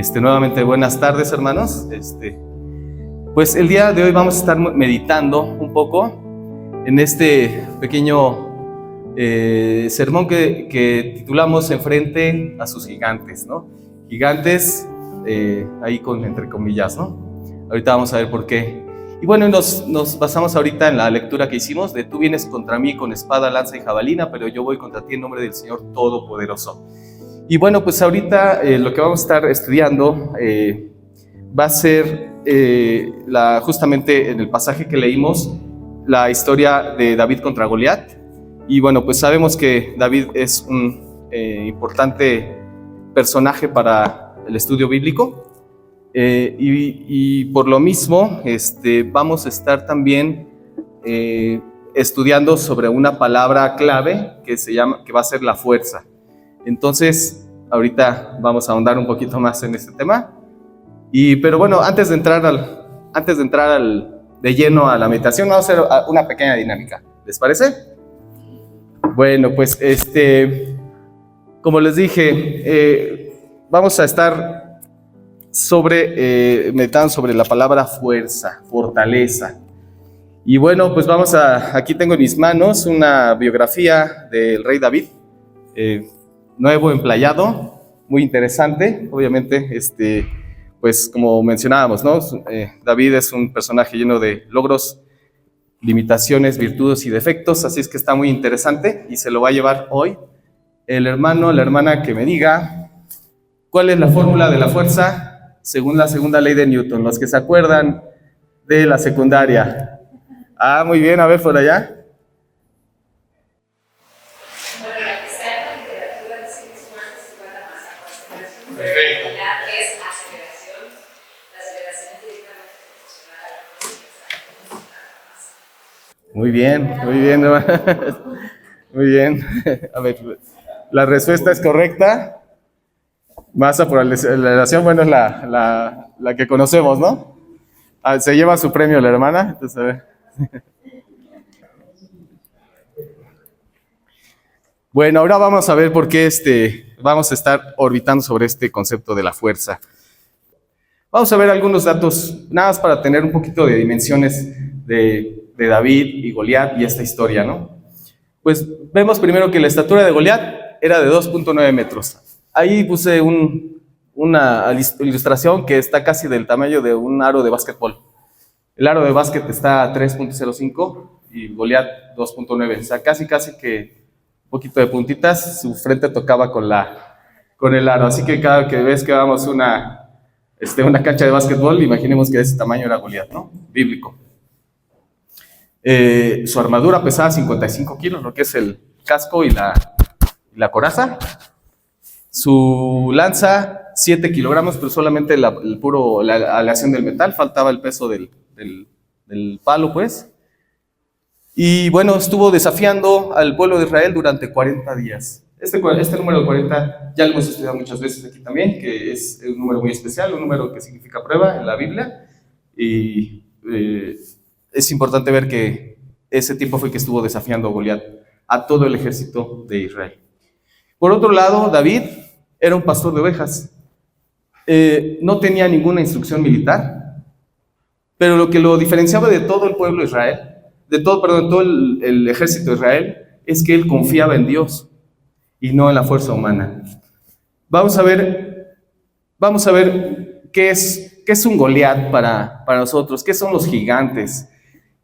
Nuevamente, buenas tardes, hermanos. Pues el día de hoy vamos a estar meditando un poco en este pequeño sermón que titulamos Enfrente a sus gigantes, ¿no? Gigantes, ahí con entre comillas, ¿no? Ahorita vamos a ver por qué. Y bueno, nos basamos ahorita en la lectura que hicimos de tú vienes contra mí con espada, lanza y jabalina, pero yo voy contra ti en nombre del Señor Todopoderoso. Y bueno, pues ahorita lo que vamos a estar estudiando va a ser justamente en el pasaje que leímos, la historia de David contra Goliat. Y bueno, pues sabemos que David es un importante personaje para el estudio bíblico. Y por lo mismo vamos a estar también estudiando sobre una palabra clave que va a ser la fuerza. Entonces, ahorita vamos a ahondar un poquito más en este tema. Pero bueno, antes de entrar de lleno a la meditación, vamos a hacer una pequeña dinámica. ¿Les parece? Bueno, pues como les dije, vamos a estar meditando sobre la palabra fuerza, fortaleza. Y bueno, pues aquí tengo en mis manos una biografía del rey David, nuevo emplayado, muy interesante. Obviamente, pues como mencionábamos, ¿no? David es un personaje lleno de logros, limitaciones, virtudes y defectos, así es que está muy interesante y se lo va a llevar hoy el hermano, la hermana que me diga cuál es la fórmula de la fuerza según la segunda ley de Newton, los que se acuerdan de la secundaria. Ah, muy bien, a ver por allá. Muy bien, muy bien. A ver, la respuesta es correcta. Masa por aceleración, bueno, es la que conocemos, ¿no? Se lleva su premio la hermana. Entonces, a ver. Bueno, ahora vamos a ver por qué vamos a estar orbitando sobre este concepto de la fuerza. Vamos a ver algunos datos, nada más para tener un poquito de dimensiones de David y Goliat y esta historia, ¿no? Pues vemos primero que la estatura de Goliat era de 2.9 metros. Ahí puse una ilustración que está casi del tamaño de un aro de básquetbol. El aro de básquet está a 3.05 y Goliat 2.9. O sea, casi que un poquito de puntitas, su frente tocaba con el aro. Así que cada que ves que vamos una cancha de básquetbol, imaginemos que de ese tamaño era Goliat, ¿no? Bíblico. Su armadura pesaba 55 kilos, lo que es el casco y la coraza. Su lanza, 7 kilogramos, pero solamente la aleación del metal, faltaba el peso del palo, pues. Y bueno, estuvo desafiando al pueblo de Israel durante 40 días. Este número de 40 ya lo hemos estudiado muchas veces aquí también, que es un número muy especial, un número que significa prueba en la Biblia. Y es importante ver que ese tiempo fue que estuvo desafiando a Goliat, a todo el ejército de Israel. Por otro lado, David era un pastor de ovejas. No tenía ninguna instrucción militar, pero lo que lo diferenciaba de todo el pueblo de Israel, todo el ejército de Israel, es que él confiaba en Dios y no en la fuerza humana. Vamos a ver qué es un Goliat para nosotros, qué son los gigantes.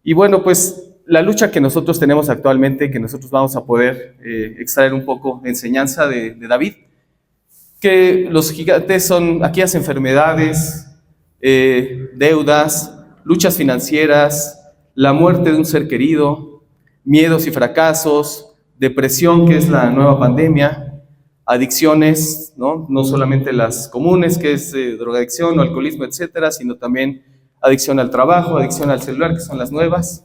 Y bueno, pues la lucha que nosotros tenemos actualmente, que nosotros vamos a poder extraer un poco de enseñanza de David, que los gigantes son aquellas enfermedades, deudas, luchas financieras, la muerte de un ser querido, miedos y fracasos, depresión, que es la nueva pandemia, adicciones, no solamente las comunes, que es drogadicción o alcoholismo, etcétera, sino también adicción al trabajo, adicción al celular, que son las nuevas,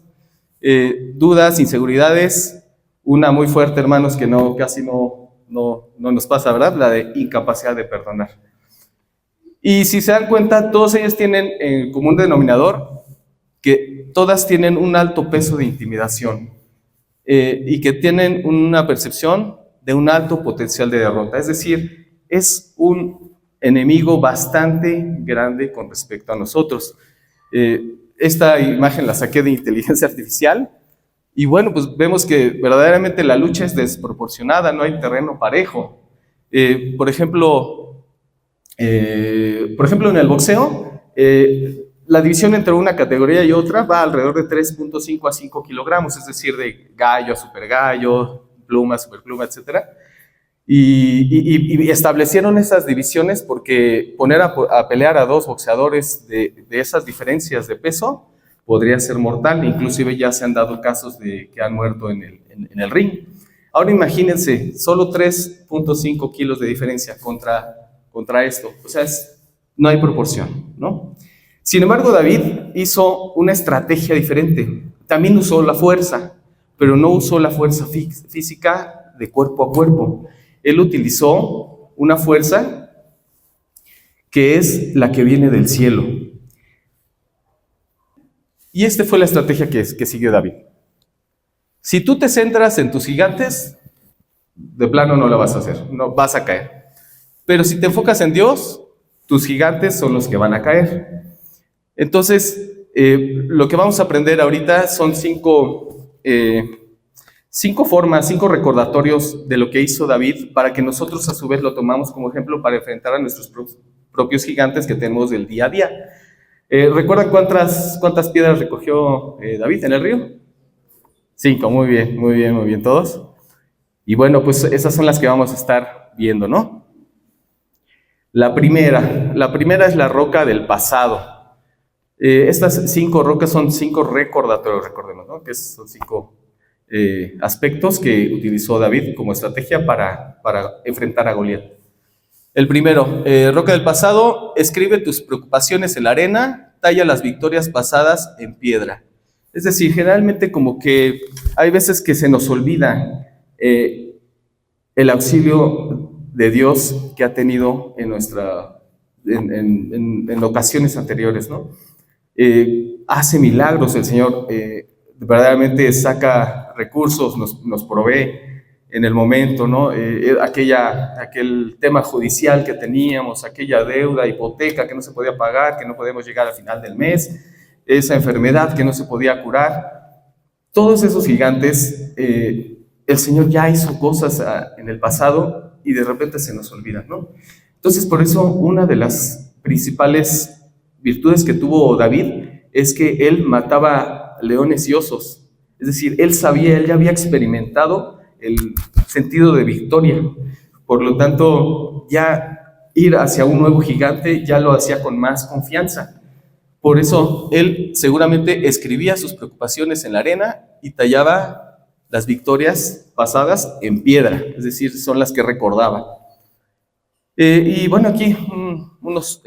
dudas, inseguridades, una muy fuerte, hermanos, que casi no nos pasa, ¿verdad? La de incapacidad de perdonar. Y si se dan cuenta, todos ellos tienen en común denominador que todas tienen un alto peso de intimidación y que tienen una percepción de un alto potencial de derrota. Es decir, es un enemigo bastante grande con respecto a nosotros. Esta imagen la saqué de inteligencia artificial y bueno, pues vemos que verdaderamente la lucha es desproporcionada, no hay terreno parejo. Por ejemplo, en el boxeo, la división entre una categoría y otra va alrededor de 3.5 a 5 kilogramos, es decir, de gallo a super gallo, pluma, superpluma, etcétera. Y establecieron esas divisiones porque poner a pelear a dos boxeadores de esas diferencias de peso podría ser mortal. Inclusive ya se han dado casos de que han muerto en el ring. Ahora imagínense, solo 3.5 kilos de diferencia contra esto. O sea, no hay proporción, ¿no? Sin embargo, David hizo una estrategia diferente. También usó la fuerza, pero no usó la fuerza física de cuerpo a cuerpo. Él utilizó una fuerza que es la que viene del cielo. Y esta fue la estrategia que siguió David. Si tú te centras en tus gigantes, de plano no la vas a hacer, no vas a caer. Pero si te enfocas en Dios, tus gigantes son los que van a caer. Entonces, lo que vamos a aprender ahorita son cinco recordatorios de lo que hizo David para que nosotros a su vez lo tomamos como ejemplo para enfrentar a nuestros propios gigantes que tenemos del día a día. ¿Recuerdan cuántas piedras recogió David en el río? 5, muy bien todos. Y bueno, pues esas son las que vamos a estar viendo, ¿no? La primera es la roca del pasado. Estas 5 rocas son 5 recordatorios, recordemos, ¿no? Que son 5 aspectos que utilizó David como estrategia para enfrentar a Goliat. El primero, roca del pasado, escribe tus preocupaciones en la arena, talla las victorias pasadas en piedra. Es decir, generalmente como que hay veces que se nos olvida el auxilio de Dios que ha tenido en ocasiones anteriores, ¿no? Hace milagros el Señor, verdaderamente saca recursos, nos provee en el momento, ¿no? Aquel tema judicial que teníamos, aquella deuda, hipoteca que no se podía pagar, que no podíamos llegar al final del mes, esa enfermedad que no se podía curar. Todos esos gigantes, el Señor ya hizo cosas en el pasado y de repente se nos olvidan, ¿no? Entonces, por eso, una de las principales virtudes que tuvo David es que él mataba leones y osos. Es decir, él ya había experimentado el sentido de victoria. Por lo tanto, ya ir hacia un nuevo gigante ya lo hacía con más confianza. Por eso, él seguramente escribía sus preocupaciones en la arena y tallaba las victorias pasadas en piedra, es decir, son las que recordaba. Y bueno, aquí unos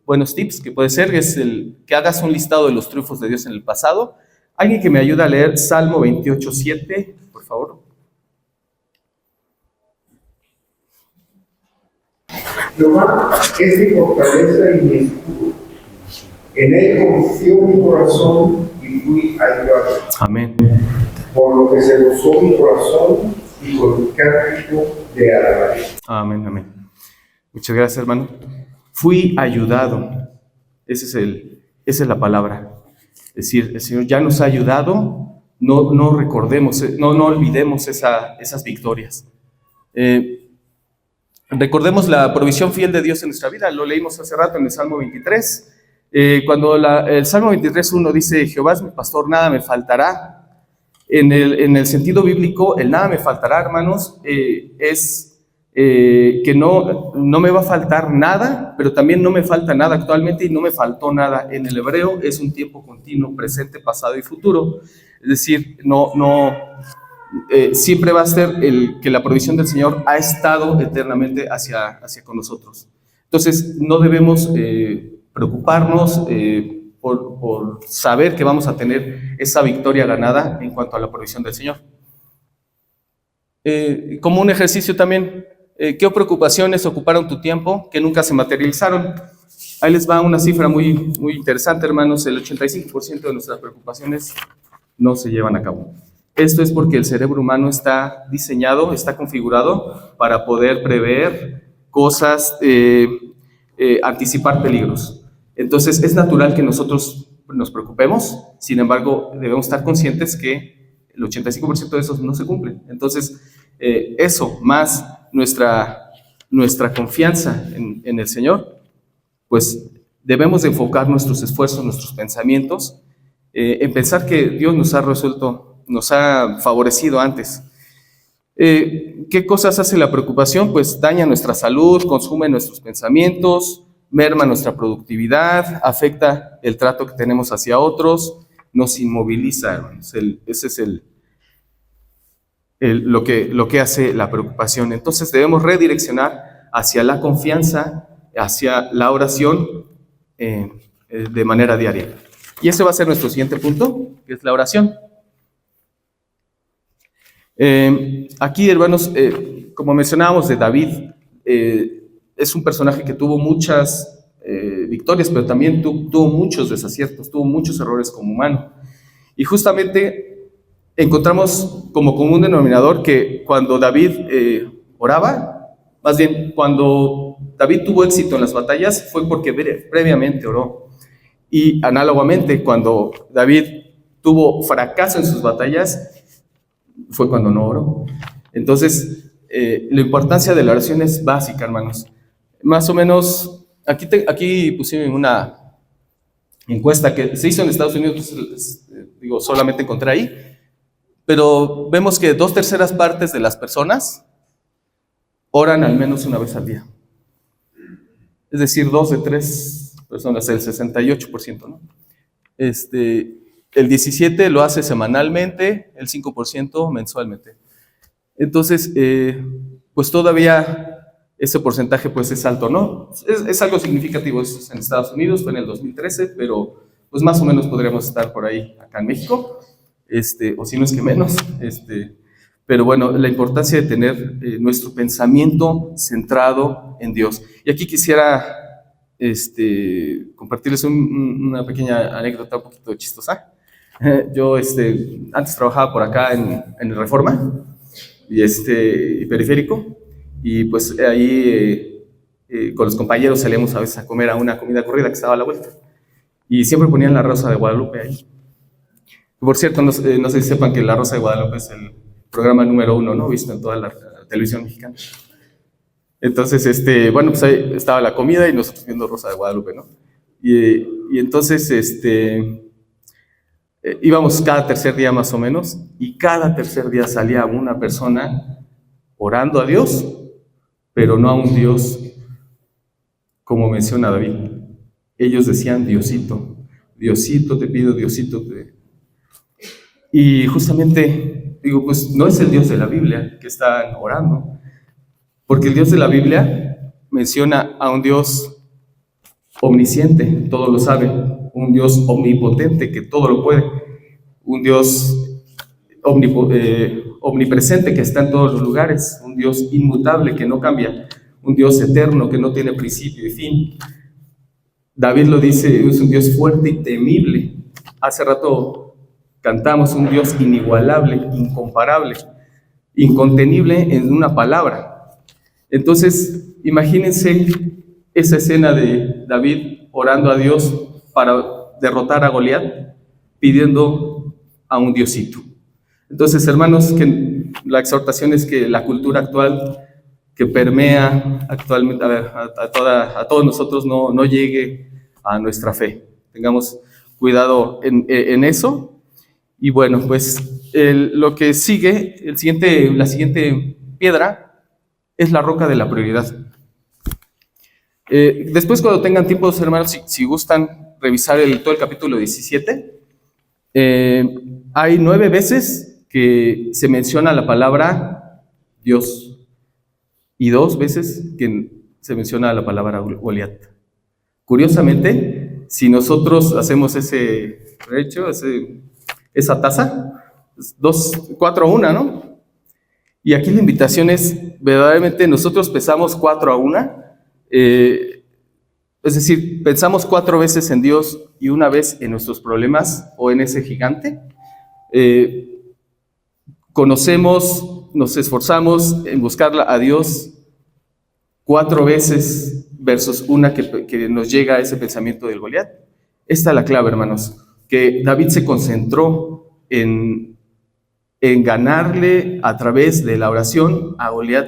buenos tips que puede ser es que hagas un listado de los triunfos de Dios en el pasado. Alguien que me ayude a leer Salmo 28:7, por favor. Jehová es mi fortaleza y mi escudo. En él confió mi corazón y fui ayudado. Amén. Por lo que se gozó mi corazón y con mi cántico de alabanza. Amén. Muchas gracias, hermano. Fui ayudado. Esa es la palabra. Es decir, el Señor ya nos ha ayudado. No recordemos, no olvidemos esas victorias. Recordemos la provisión fiel de Dios en nuestra vida. Lo leímos hace rato en el Salmo 23. Cuando el Salmo 23:1 dice: Jehová es mi pastor, nada me faltará. En el sentido bíblico, el nada me faltará, hermanos, es que no me va a faltar nada, pero también no me falta nada actualmente y no me faltó nada. En el hebreo es un tiempo continuo, presente, pasado y futuro. Es decir, siempre va a ser que la provisión del Señor ha estado eternamente hacia con nosotros. Entonces, no debemos preocuparnos por saber que vamos a tener esa victoria ganada en cuanto a la provisión del Señor. Como un ejercicio también, ¿qué preocupaciones ocuparon tu tiempo que nunca se materializaron? Ahí les va una cifra muy, muy interesante, hermanos. El 85% de nuestras preocupaciones no se llevan a cabo. Esto es porque el cerebro humano está diseñado, está configurado para poder prever cosas anticipar peligros. Entonces es natural que nosotros nos preocupemos, sin embargo debemos estar conscientes que el 85% de esos no se cumplen. Entonces eso más nuestra confianza en el Señor, pues debemos de enfocar nuestros esfuerzos, nuestros pensamientos, en pensar que Dios nos ha resuelto, nos ha favorecido antes. ¿Qué cosas hace la preocupación? Pues daña nuestra salud, consume nuestros pensamientos, merma nuestra productividad, afecta el trato que tenemos hacia otros, nos inmoviliza, hermanos. Ese es lo que hace la preocupación. Entonces debemos redireccionar hacia la confianza, hacia la oración de manera diaria. Y ese va a ser nuestro siguiente punto, que es la oración. Aquí, hermanos, como mencionábamos de David, es un personaje que tuvo muchas victorias, pero también tuvo muchos desaciertos, tuvo muchos errores como humano. Y justamente encontramos como común denominador que cuando David oraba, más bien cuando David tuvo éxito en las batallas fue porque previamente oró. Y análogamente, cuando David tuvo fracaso en sus batallas, fue cuando no oró. Entonces, la importancia de la oración es básica, hermanos. Más o menos, aquí puse una encuesta que se hizo en Estados Unidos, digo, solamente encontré ahí, pero vemos que 2/3 partes de las personas oran al menos una vez al día. Es decir, 2 de 3 personas, el 68%, ¿no? El 17% lo hace semanalmente, el 5% mensualmente. Entonces, pues todavía ese porcentaje pues es alto, ¿no? Es algo significativo, eso es en Estados Unidos, fue en el 2013, pero pues más o menos podríamos estar por ahí acá en México, o si no es que menos, pero bueno, la importancia de tener nuestro pensamiento centrado en Dios. Y aquí quisiera compartirles una pequeña anécdota un poquito chistosa. Yo antes trabajaba por acá en el Reforma y Periférico, y pues ahí con los compañeros salíamos a veces a comer a una comida corrida que estaba a la vuelta, y siempre ponían La Rosa de Guadalupe ahí. Por cierto, no sé si sepan que La Rosa de Guadalupe es el programa número 1, ¿no?, visto en toda la televisión mexicana. Entonces, bueno, pues ahí estaba la comida y nosotros viendo Rosa de Guadalupe, ¿no? Y entonces, íbamos cada tercer día más o menos, y cada tercer día salía una persona orando a Dios, pero no a un Dios como menciona David. Ellos decían Diosito, Diosito te pido, Diosito te... Y justamente digo, pues no es el Dios de la Biblia que están orando, porque el Dios de la Biblia menciona a un Dios omnisciente, todo lo sabe, un Dios omnipotente que todo lo puede, un Dios omnipresente que está en todos los lugares, un Dios inmutable que no cambia, un Dios eterno que no tiene principio y fin. David lo dice, es un Dios fuerte y temible. Hace rato cantamos un Dios inigualable, incomparable, incontenible en una palabra. Entonces, imagínense esa escena de David orando a Dios para derrotar a Goliat, pidiendo a un Diosito. Entonces, hermanos, que la exhortación es que la cultura actual que permea actualmente a todos nosotros no llegue a nuestra fe. Tengamos cuidado en eso. Y bueno, pues lo que sigue, la siguiente piedra es la roca de la prioridad. Después, cuando tengan tiempo, hermanos, si gustan revisar todo el capítulo 17, hay 9 veces que se menciona la palabra Dios y 2 veces que se menciona la palabra Goliat. Curiosamente, si nosotros hacemos esa tasa, 4-1, ¿no? Y aquí la invitación es, verdaderamente, nosotros pesamos 4-1, es decir, pensamos 4 veces en Dios y 1 vez en nuestros problemas o en ese gigante. Conocemos, nos esforzamos en buscar a Dios 4 veces versus una que nos llega a ese pensamiento del Goliat. Esta es la clave, hermanos, que David se concentró en ganarle a través de la oración a Goliat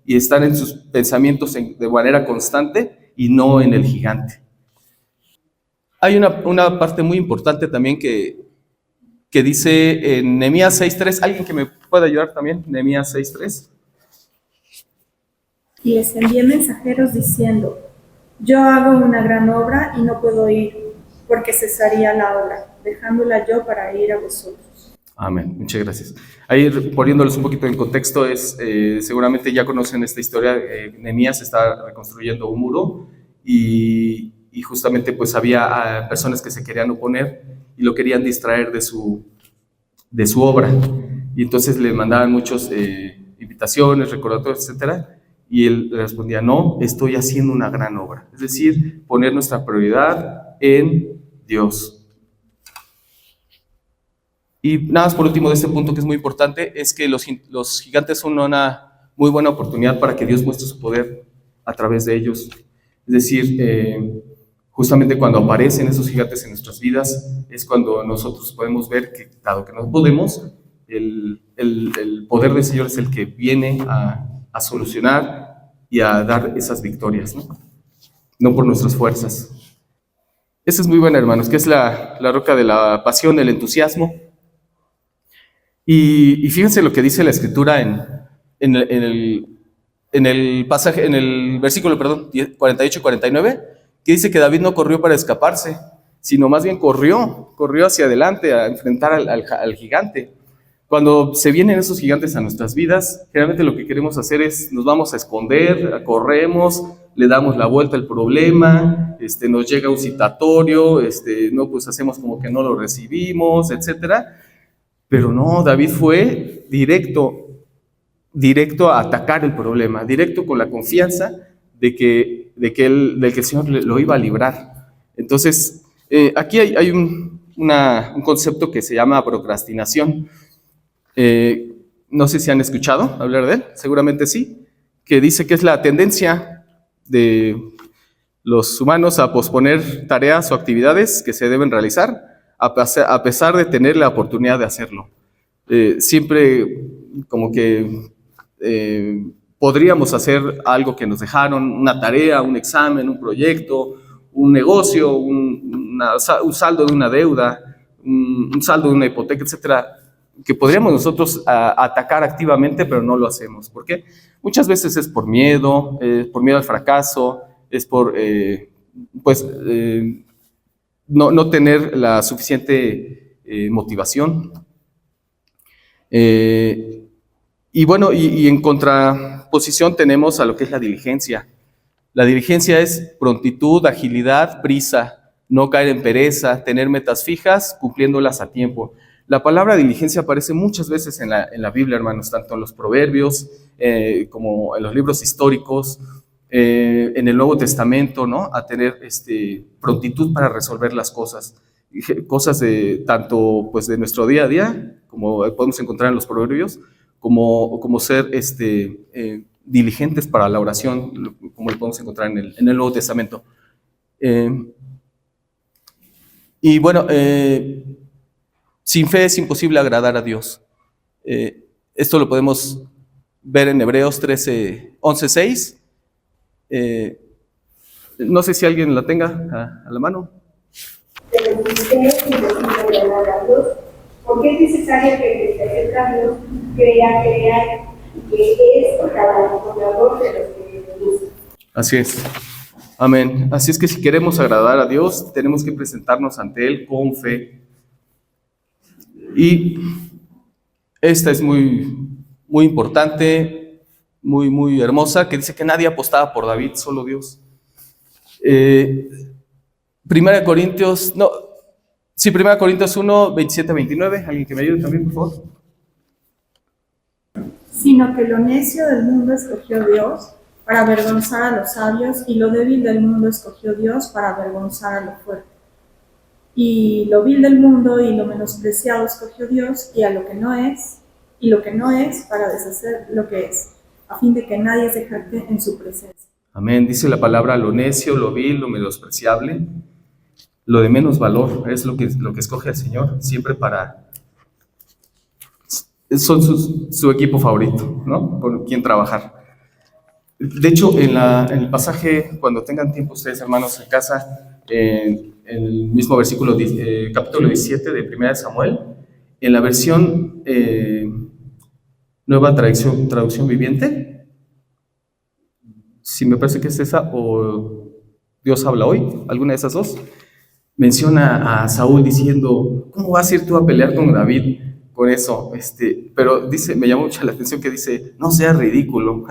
y estar en sus pensamientos de manera constante y no en el gigante. Hay una parte muy importante también que dice en Nehemías 6:3, ¿alguien que me pueda ayudar también? Nehemías 6:3. Y les envié mensajeros diciendo, yo hago una gran obra y no puedo ir, porque cesaría la obra, dejándola yo para ir a vosotros. Amén, muchas gracias. Ahí poniéndolos un poquito en contexto, seguramente ya conocen esta historia. Nehemías está reconstruyendo un muro y justamente pues había personas que se querían oponer y lo querían distraer de su obra, y entonces le mandaban muchas invitaciones, recordatorios, etcétera, y él respondía, no, estoy haciendo una gran obra. Es decir, poner nuestra prioridad en Dios. Y nada más por último de este punto que es muy importante, es que los gigantes son una muy buena oportunidad para que Dios muestre su poder a través de ellos. Es decir, justamente cuando aparecen esos gigantes en nuestras vidas, es cuando nosotros podemos ver que, dado que no podemos, el poder del Señor es el que viene a solucionar y a dar esas victorias, no por nuestras fuerzas. Esa es muy buena, hermanos, que es la roca de la pasión, el entusiasmo. Y fíjense lo que dice la Escritura en el pasaje, en el versículo, 48 y 49, que dice que David no corrió para escaparse, sino más bien corrió hacia adelante a enfrentar al gigante. Cuando se vienen esos gigantes a nuestras vidas, generalmente lo que queremos hacer es, nos vamos a esconder, corremos, le damos la vuelta al problema, nos llega un citatorio, no, pues hacemos como que no lo recibimos, etcétera. Pero no, David fue directo a atacar el problema, directo con la confianza de que el Señor lo iba a librar. Entonces, aquí hay un concepto que se llama procrastinación. No sé si han escuchado hablar de él, seguramente sí, que dice que es la tendencia de los humanos a posponer tareas o actividades que se deben realizar a pesar de tener la oportunidad de hacerlo. Siempre como que podríamos hacer algo que nos dejaron, una tarea, un examen, un proyecto, un negocio, un saldo de una deuda, un saldo de una hipoteca, etcétera, que podríamos nosotros atacar activamente, pero no lo hacemos. ¿Por qué? Muchas veces es por miedo al fracaso, es por no tener la suficiente motivación. Y bueno, y en contraposición tenemos a lo que es la diligencia. La diligencia es prontitud, agilidad, prisa, no caer en pereza, tener metas fijas, cumpliéndolas a tiempo. La palabra diligencia aparece muchas veces en la Biblia, hermanos, tanto en los proverbios como en los libros históricos, en el Nuevo Testamento, ¿no? A tener prontitud para resolver las cosas de tanto pues de nuestro día a día, como podemos encontrar en los proverbios, como ser diligentes para la oración, como lo podemos encontrar en el Nuevo Testamento. Y bueno, sin fe es imposible agradar a Dios. Esto lo podemos ver en Hebreos 11:6. No sé si alguien la tenga a la mano. Pero si usted es imposible agradar a Dios, porque es necesario que el que se acerca a Dios crea que es galardonador de los que le buscan. Así es. Amén. Así es que si queremos agradar a Dios, tenemos que presentarnos ante Él con fe. Y esta es muy, muy importante, muy, muy hermosa, que dice que nadie apostaba por David, solo Dios. Primera Corintios 1, 27-29. ¿Alguien que me ayude también, por favor? Sino que lo necio del mundo escogió Dios para avergonzar a los sabios, y lo débil del mundo escogió Dios para avergonzar a lo fuerte. Y lo vil del mundo y lo menospreciado escogió Dios, y a lo que no es, para deshacer lo que es, a fin de que nadie se jacte en su presencia. Amén. Dice la palabra: lo necio, lo vil, lo menospreciable, lo de menos valor, es lo que escoge el Señor, siempre son su equipo favorito, ¿no? Por quien trabajar. De hecho, en el pasaje, cuando tengan tiempo ustedes, hermanos, en casa, en el mismo versículo, capítulo 17 de 1 de Samuel, en la versión Nueva Traducción Viviente, si me parece que es esa, o Dios habla hoy, alguna de esas dos, menciona a Saúl diciendo: ¿cómo vas a ir tú a pelear con David con eso? Pero dice, me llamó mucho la atención que dice: no seas ridículo,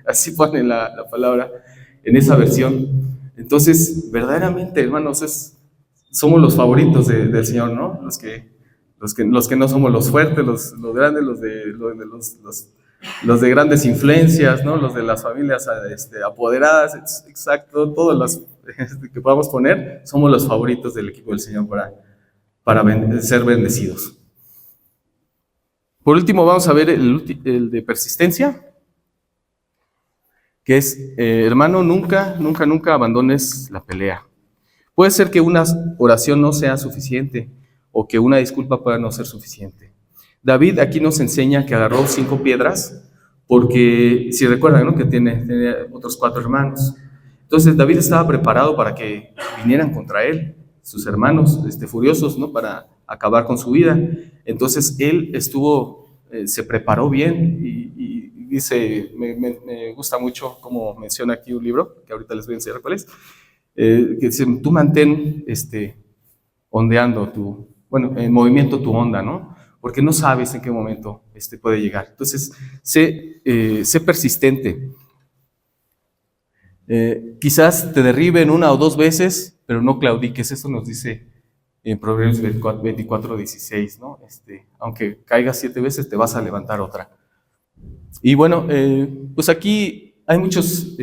así pone la palabra en esa versión. Entonces, verdaderamente, hermanos, somos los favoritos del Señor, ¿no? Los que no somos los fuertes, los grandes, los de grandes influencias, ¿no? Los de las familias apoderadas, exacto, todas las que podamos poner, somos los favoritos del equipo del Señor para ser bendecidos. Por último, vamos a ver el de persistencia, que es, hermano, nunca abandones la pelea. Puede ser que una oración no sea suficiente o que una disculpa pueda no ser suficiente. David aquí nos enseña que agarró 5 piedras porque, si recuerdan, ¿no?, que tiene otros 4 hermanos. Entonces David estaba preparado para que vinieran contra él, sus hermanos furiosos, ¿no?, para acabar con su vida. Entonces él se preparó bien y dice, me gusta mucho como menciona aquí un libro, que ahorita les voy a enseñar cuál es, que dice: tú mantén ondeando en movimiento tu onda, ¿no? Porque no sabes en qué momento puede llegar. Entonces, sé persistente. Quizás te derriben 1 o 2 veces, pero no claudiques. Eso nos dice en Proverbios 24:16, ¿no? Aunque caigas 7 veces, te vas a levantar otra. Y bueno, pues aquí hay muchos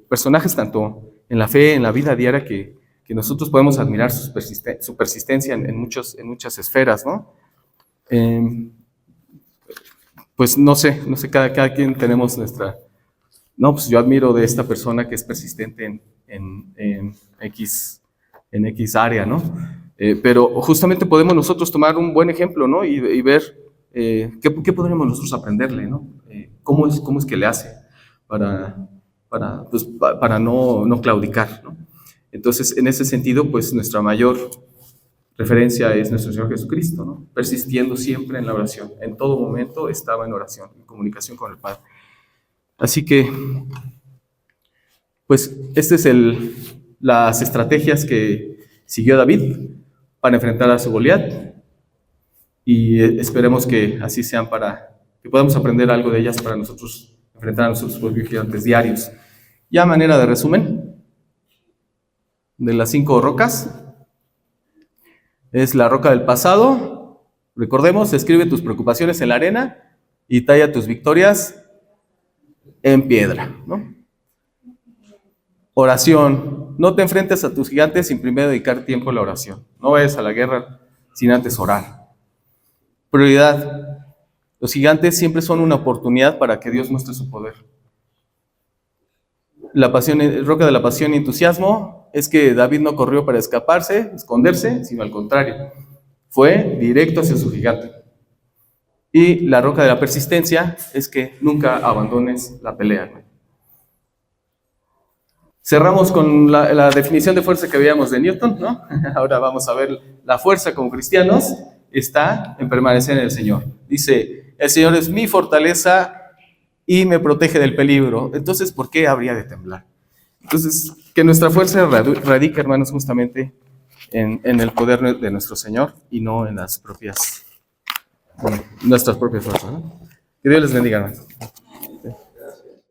personajes, tanto en la fe, en la vida diaria, que nosotros podemos admirar su persistencia en muchas esferas, ¿no? Pues no sé, cada quien tenemos nuestra... No, pues yo admiro de esta persona que es persistente en X área, ¿no? Pero justamente podemos nosotros tomar un buen ejemplo, ¿no? Y ver qué podremos nosotros aprenderle, ¿no? ¿Cómo es que le hace para no claudicar, ¿no? Entonces, en ese sentido, pues nuestra mayor referencia es nuestro Señor Jesucristo, ¿no? Persistiendo siempre en la oración. En todo momento estaba en oración, en comunicación con el Padre. Así que, pues, estas es las estrategias que siguió David para enfrentar a su Goliat, y esperemos que así sean, para que podamos aprender algo de ellas para nosotros enfrentar a nuestros propios gigantes diarios. Ya a manera de resumen, de las 5 rocas, es la roca del pasado. Recordemos: escribe tus preocupaciones en la arena y talla tus victorias en piedra, ¿no? Oración: no te enfrentes a tus gigantes sin primero dedicar tiempo a la oración. No vayas a la guerra sin antes orar. Prioridad: los gigantes siempre son una oportunidad para que Dios muestre su poder. La roca de la pasión y entusiasmo es que David no corrió para esconderse, sino al contrario, fue directo hacia su gigante. Y la roca de la persistencia es que nunca abandones la pelea. Cerramos con la definición de fuerza que veíamos de Newton, ¿no? Ahora vamos a ver la fuerza como cristianos está en permanecer en el Señor. Dice: el Señor es mi fortaleza y me protege del peligro. Entonces, ¿por qué habría de temblar? Entonces, que nuestra fuerza radica, hermanos, justamente en el poder de nuestro Señor y no en nuestras propias fuerzas, ¿no? Que Dios les bendiga, hermanos.